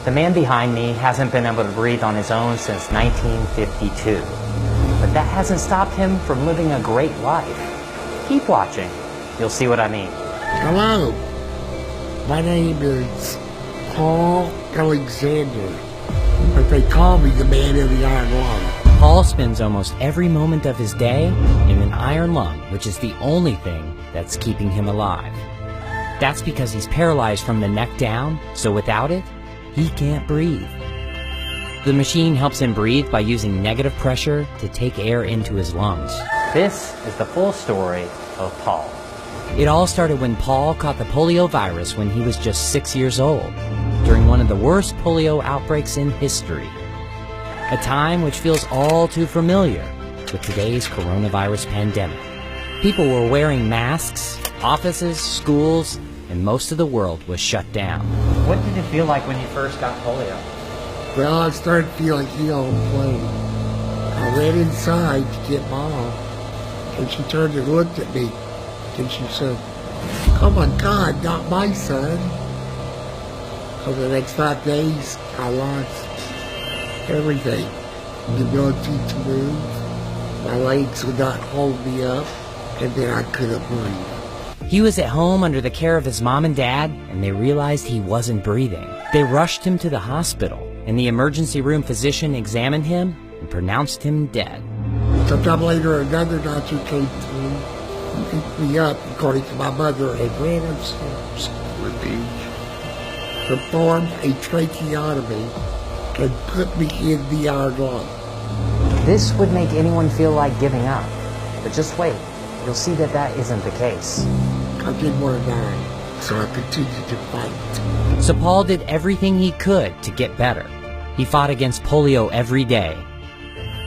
The man behind me hasn't been able to breathe on his own since 1952. But that hasn't stopped him from living a great life. Keep watching. You'll see what I mean. Hello. My name is Paul Alexander, but they call me the man of the iron lung. Paul spends almost every moment of his day in an iron lung, which is the only thing that's keeping him alive. That's because he's paralyzed from the neck down, so without it, he can't breathe. The machine helps him breathe by using negative pressure to take air into his lungs. This is the full story of Paul. It all started when Paul caught the polio virus when he was just 6 years old, during one of the worst polio outbreaks in history. A time which feels all too familiar with today's coronavirus pandemic. People were wearing masks, offices, schools, and most of the world was shut down. What did it feel like when you first got polio? Well, I started feeling ill and plain. I ran inside to get Mom, and she turned and looked at me, and she said, "Oh my God, not my son." For the next 5 days, I lost everything. The ability to move, my legs would not hold me up, and then I couldn't breathe. He was at home under the care of his mom and dad, and they realized he wasn't breathing. They rushed him to the hospital, and the emergency room physician examined him and pronounced him dead. Sometime later, another doctor came through, picked me up, according to my mother, and ran upstairs with me, performed a tracheotomy, and put me in the iron lung. This would make anyone feel like giving up, but just wait. You'll see that that isn't the case. I didn't want to die, so I continued to fight. So Paul did everything he could to get better. He fought against polio every day.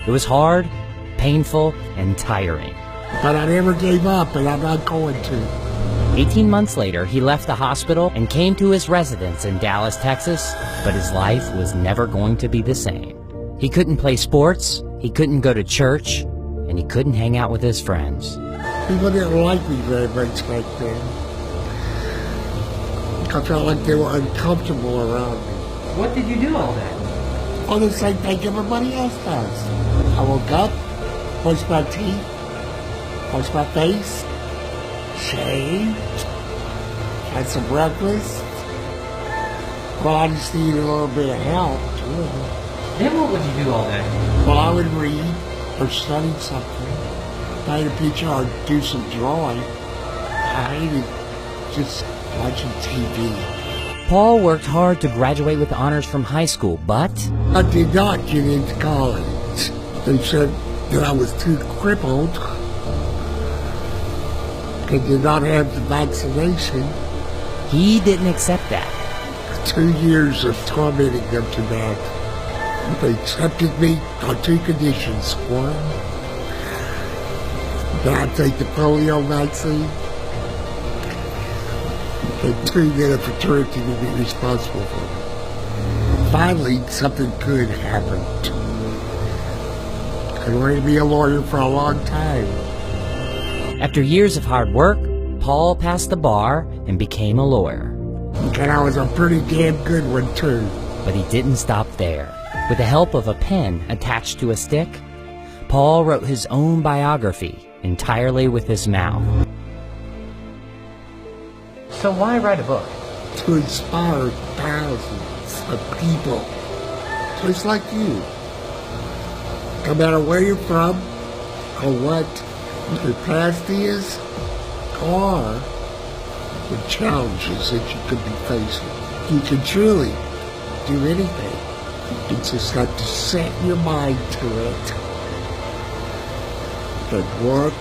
It was hard, painful, and tiring. But I never gave up, and I'm not going to. 18 months later, he left the hospital and came to his residence in Dallas, Texas, but his life was never going to be the same. He couldn't play sports, he couldn't go to church, and he couldn't hang out with his friends. People didn't like me very much back then. I felt like they were uncomfortable around me. What did you do all day? Oh, the same thing everybody else does. I woke up, brushed my teeth, washed my face, shaved, had some breakfast. Well, I just needed a little bit of help. Then what would you do all day? Well, I would read or study something, paint a picture or do some drawing. I hated just watching TV. Paul worked hard to graduate with honors from high school, but I did not get into college. They said that I was too crippled and did not have the vaccination. he didn't accept that. 2 years of tormenting them to death. They accepted me on 2 conditions. One, that I take the polio vaccine. And 2, that a fraternity would be responsible for me. Finally, something good happened. I wanted to be a lawyer for a long time. After years of hard work, Paul passed the bar and became a lawyer. And I was a pretty damn good one, too. But he didn't stop there. With the help of a pen attached to a stick, Paul wrote his own biography entirely with his mouth. So why write a book? To inspire thousands of people, just like you. No matter where you're from, or what your past is, or the challenges that you could be facing. You can truly do anything. You just have to set your mind to it and work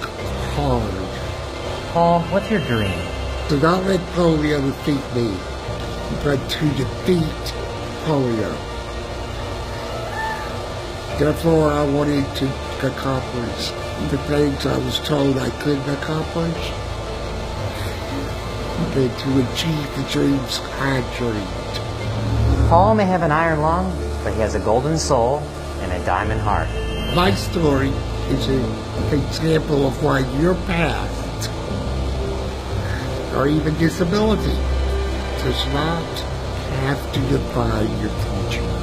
hard. Paul, what's your dream? Do not let polio defeat me, but to defeat polio. Therefore, I wanted to accomplish the things I was told I couldn't accomplish, and to achieve the dreams I dreamed. Paul may have an iron lung, but he has a golden soul and a diamond heart. My story is an example of why your past, or even disability, does not have to defy your future.